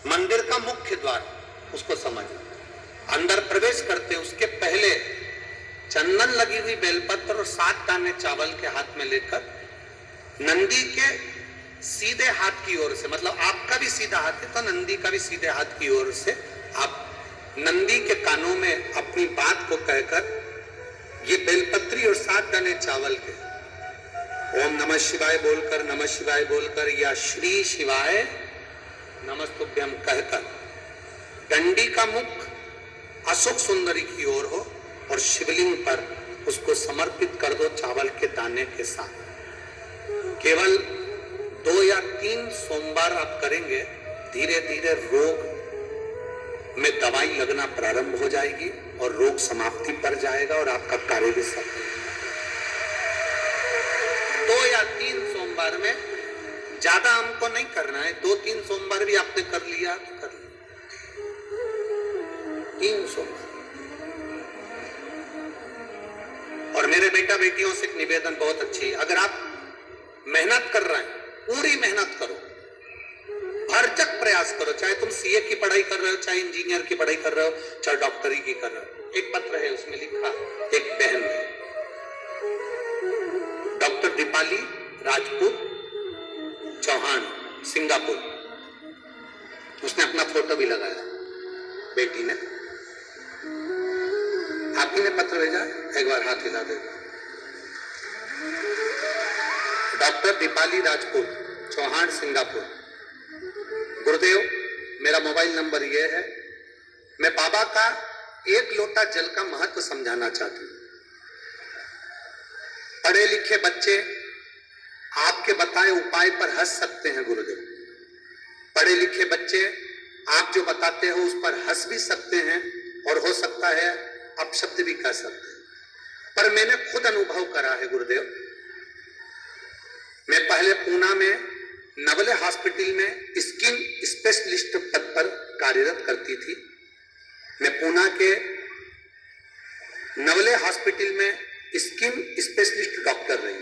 मंदिर का मुख्य द्वार उसको समझ, अंदर प्रवेश करते उसके पहले चंदन लगी हुई बेलपत्र और 7 दाने चावल के हाथ में लेकर नंदी के सीधे हाथ की ओर से, मतलब आपका भी सीधा हाथ है तो नंदी का भी सीधे हाथ की ओर से आप नंदी के कानों में अपनी बात को कहकर ये बेलपत्री और 7 दाने चावल के ओम नमः शिवाय बोलकर, नमः शिवाय बोलकर या श्री शिवाय नमस्तुभ्यम कहकर डंडी का मुख अशोक सुंदरी की ओर हो और शिवलिंग पर उसको समर्पित कर दो चावल के दाने के साथ। केवल 2 या 3 सोमवार आप करेंगे, धीरे धीरे रोग में दवाई लगना प्रारंभ हो जाएगी और रोग समाप्ति पर जाएगा और आपका कार्य भी सफल। 2 या 3 सोमवार में, ज्यादा हमको नहीं करना है, 2-3 सोमवार भी आपने कर लिया तो कर लिया, 3 सोमवार। और मेरे बेटा बेटियों से एक निवेदन बहुत अच्छी है, अगर आप मेहनत कर रहे हैं पूरी मेहनत करो, भरसक प्रयास करो, चाहे तुम सीए की पढ़ाई कर रहे हो, चाहे इंजीनियर की पढ़ाई कर रहे हो, चाहे डॉक्टरी की कर रहे हो। एक पत्र है उसमें लिखा, एक बहन है डॉक्टर दीपाली राजपूत चौहान सिंगापुर, उसने अपना फोटो भी लगाया, बेटी ने। आप ही ने पत्र भेजा, एक बार हाथ हिला देगा। Doctor Deepali Rajput Chauhan Singapore. गुरुदेव, मेरा मोबाइल नंबर ये है, मैं बाबा का 1 लोटा जल का महत्व समझाना चाहती हूँ। पढ़े लिखे बच्चे आपके बताए उपाय पर हंस सकते हैं गुरुदेव, पढ़े लिखे बच्चे आप जो बताते हो उस पर हंस भी सकते हैं और हो सकता है अपशब्द भी कह सकते हैं, पर मैंने खुद अनुभव करा है गुरुदेव। मैं पहले पूना में नवले हॉस्पिटल में स्किन स्पेशलिस्ट पद पर कार्यरत करती थी। मैं पूना के नवले हॉस्पिटल में स्किन स्पेशलिस्ट डॉक्टर रही।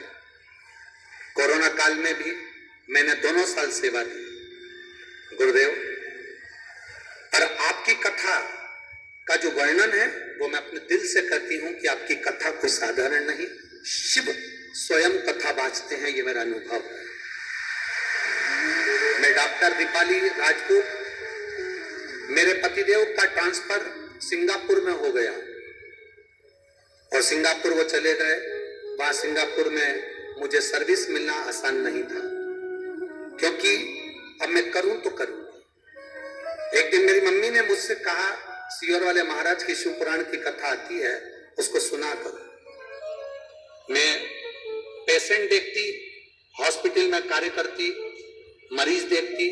कोरोना काल में भी मैंने दोनों साल सेवा की गुरुदेव। और आपकी कथा का जो वर्णन है वो मैं अपने दिल से करती हूं कि आपकी कथा कोई साधारण नहीं, शिव स्वयं कथा बाँचते हैं, ये मेरा अनुभव है। मैं डॉक्टर दीपाली राजपूत, मेरे पतिदेव का ट्रांसफर सिंगापुर में हो गया और सिंगापुर वो चले गए। वहां सिंगापुर में मुझे सर्विस मिलना आसान नहीं था, क्योंकि अब मैं करूं तो करूं। एक दिन मेरी मम्मी ने मुझसे कहा, सियोर वाले महाराज की शिव पुराण की कथा आती है, उसको सुना करो। मैं पेशेंट देखती, हॉस्पिटल में कार्य करती, मरीज देखती,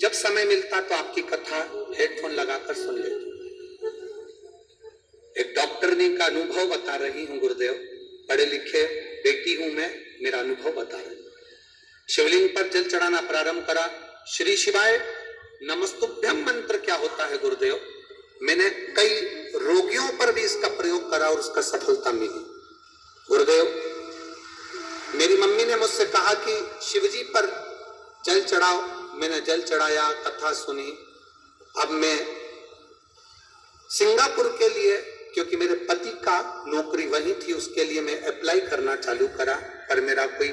जब समय मिलता तो आपकी कथा हेडफोन लगाकर सुन लेती। एक डॉक्टरनी का अनुभव बता रही हूं गुरुदेव, पढ़े लिखे बेटी हूं मैं, मेरा अनुभव बता रही हूं। शिवलिंग पर जल चढ़ाना प्रारंभ करा, श्री शिवाय नमस्तुभ्यम मंत्र क्या होता है गुरुदेव, मैंने कई रोगियों पर भी इसका प्रयोग करा और उसका सफलता मिली गुरुदेव। मेरी मम्मी ने मुझसे कहा कि शिवजी पर जल चढ़ाओ, मैंने जल चढ़ाया, कथा सुनी। अब मैं सिंगापुर के लिए, क्योंकि मेरे पति का नौकरी वहीं थी, उसके लिए मैं अप्लाई करना चालू करा, पर मेरा कोई